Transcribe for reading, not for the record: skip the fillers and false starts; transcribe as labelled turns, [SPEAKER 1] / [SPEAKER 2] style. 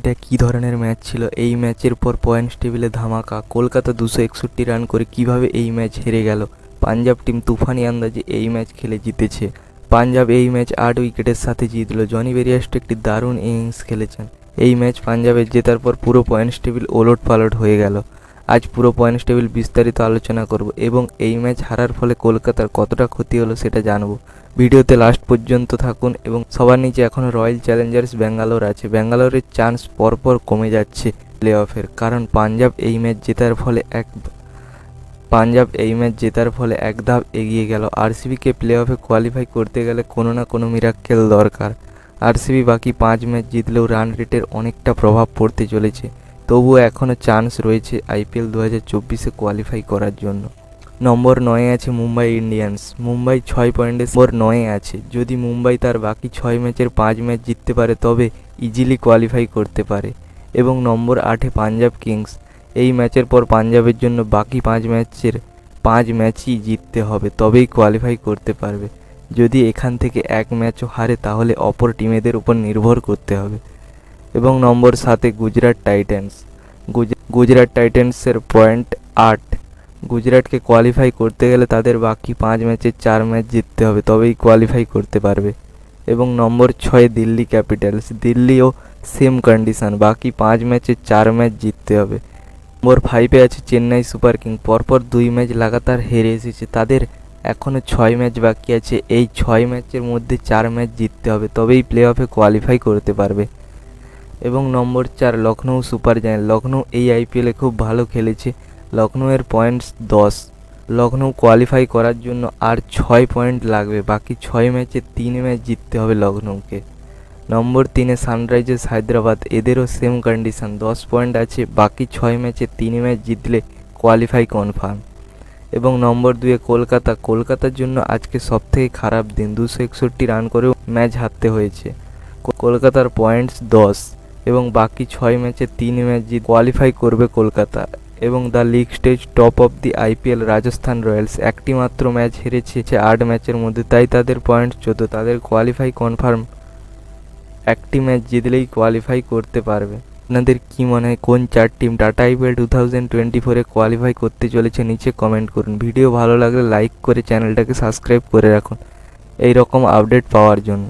[SPEAKER 1] এটা কী ধরনের ম্যাচ ছিল? এই ম্যাচের পর পয়েন্টস টেবিলে ধামাকা। কলকাতা 261 রান করে কিভাবে এই ম্যাচ হেরে গেল? পাঞ্জাব টিম তুফানি আন্দাজে এই ম্যাচ খেলে জিতেছে। পাঞ্জাব এই ম্যাচ 8 উইকেটের সাথে জিতল। জনি বেরিয়াস্টো একটি দারুণ ইনিংস খেলেছেন। এই ম্যাচ পাঞ্জাবের জেতার পর পুরো পয়েন্টস টেবিল ওলটপালট হয়ে গেল। আজ পুরো পয়েন্টস টেবিল বিস্তারিত আলোচনা করব এবং এই ম্যাচ হারার ফলে কলকাতার কতটা ক্ষতি হলো সেটা জানব। ভিডিওতে লাস্ট পর্যন্ত থাকুন এবং সবার নিচে এখনও রয়্যাল চ্যালেঞ্জার্স ব্যাঙ্গালোর আছে। ব্যাঙ্গালোরের চান্স পরপর কমে যাচ্ছে প্লে অফের, কারণ পাঞ্জাব এই ম্যাচ জেতার ফলে এক ধাপ এগিয়ে গেল। আরসিবিকে প্লে অফে কোয়ালিফাই করতে গেলে কোনো না কোনো মিরাক্কেল দরকার। আরসিবি বাকি 5 ম্যাচ জিতলেও রান রেটের অনেকটা প্রভাব পড়তে চলেছে। তবুও এখনও চান্স রয়েছে আইপিএল 2024-এ কোয়ালিফাই করার জন্য। নম্বর 9-এ আছে মুম্বাই ইন্ডিয়ান্স। মুম্বাই 6 পয়েন্টে নম্বর 9-এ আছে। যদি মুম্বাই তার বাকি 6 ম্যাচের 5 ম্যাচ জিততে পারে তবে ইজিলি কোয়ালিফাই করতে পারে। এবং নম্বর 8-এ পাঞ্জাব কিংস। এই ম্যাচের পর পাঞ্জাবের জন্য বাকি 5 ম্যাচের 5 ম্যাচই জিততে হবে, তবেই কোয়ালিফাই করতে পারবে। যদি এখান থেকে এক ম্যাচও হারে তাহলে অপর টিমেদের উপর নির্ভর করতে হবে। এবং নম্বর 7-এ গুজরাট টাইটান্স। গুজরাট টাইটান্সের পয়েন্ট 8। গুজরাটকে কোয়ালিফাই করতে গেলে তাদের বাকি 5 ম্যাচের 4 ম্যাচ জিততে হবে, তবেই কোয়ালিফাই করতে পারবে। এবং নম্বর 6-এ দিল্লি ক্যাপিটালস। দিল্লিও সেম কন্ডিশন, বাকি 5 ম্যাচের 4 ম্যাচ জিততে হবে। নম্বর 5-এ আছে চেন্নাই সুপার কিং। পরপর 2 ম্যাচ লাগাতার হেরে এসেছে, তাদের এখনও 6 ম্যাচ বাকি আছে। এই 6 ম্যাচের মধ্যে 4 ম্যাচ জিততে হবে, তবেই প্লে অফে কোয়ালিফাই করতে পারবে। এবং নম্বর 4 লখনৌ সুপার জায়ান্ট। লখনৌ এই আইপিএলে খুব ভালো খেলেছে। লখনৌয়ের পয়েন্টস 10। লখনৌ কোয়ালিফাই করার জন্য আর 6 পয়েন্ট লাগবে। বাকি 6 ম্যাচে 3 ম্যাচ জিততে হবে লখনৌকে। নম্বর 3-এ সানরাইজার্স হায়দ্রাবাদ। এদেরও সেম কন্ডিশন, 10 পয়েন্ট আছে। বাকি 6 ম্যাচে 3 ম্যাচ জিতলে কোয়ালিফাই কনফার্ম। এবং নম্বর 2-এ কলকাতা। কলকাতার জন্য আজকে সবথেকে খারাপ দিন, 261 রান করেও ম্যাচ হারতে হয়েছে। কলকাতার পয়েন্টস 10 এবং বাকি 6 ম্যাচে 3 ম্যাচ কোয়ালিফাই করবে কলকাতা। এবং the league stage top of the IPL Rajasthan Royals. একটি মাত্র ম্যাচ হেরেছে 8 ম্যাচের মধ্যে, তাই তাদের পয়েন্ট 14। তাদের কোয়ালিফাই কনফার্ম, একটি ম্যাচ জিতলেই কোয়ালিফাই করতে পারবে। আপনাদের কি মনে হয় কোন 4 টিম টাটা আইপিএল 2024-এ কোয়ালিফাই করতে চলেছে? নিচে কমেন্ট করুন। ভিডিও ভালো লাগলে লাইক করে চ্যানেলটাকে সাবস্ক্রাইব করে রাখুন এই রকম আপডেট পাওয়ার জন্য।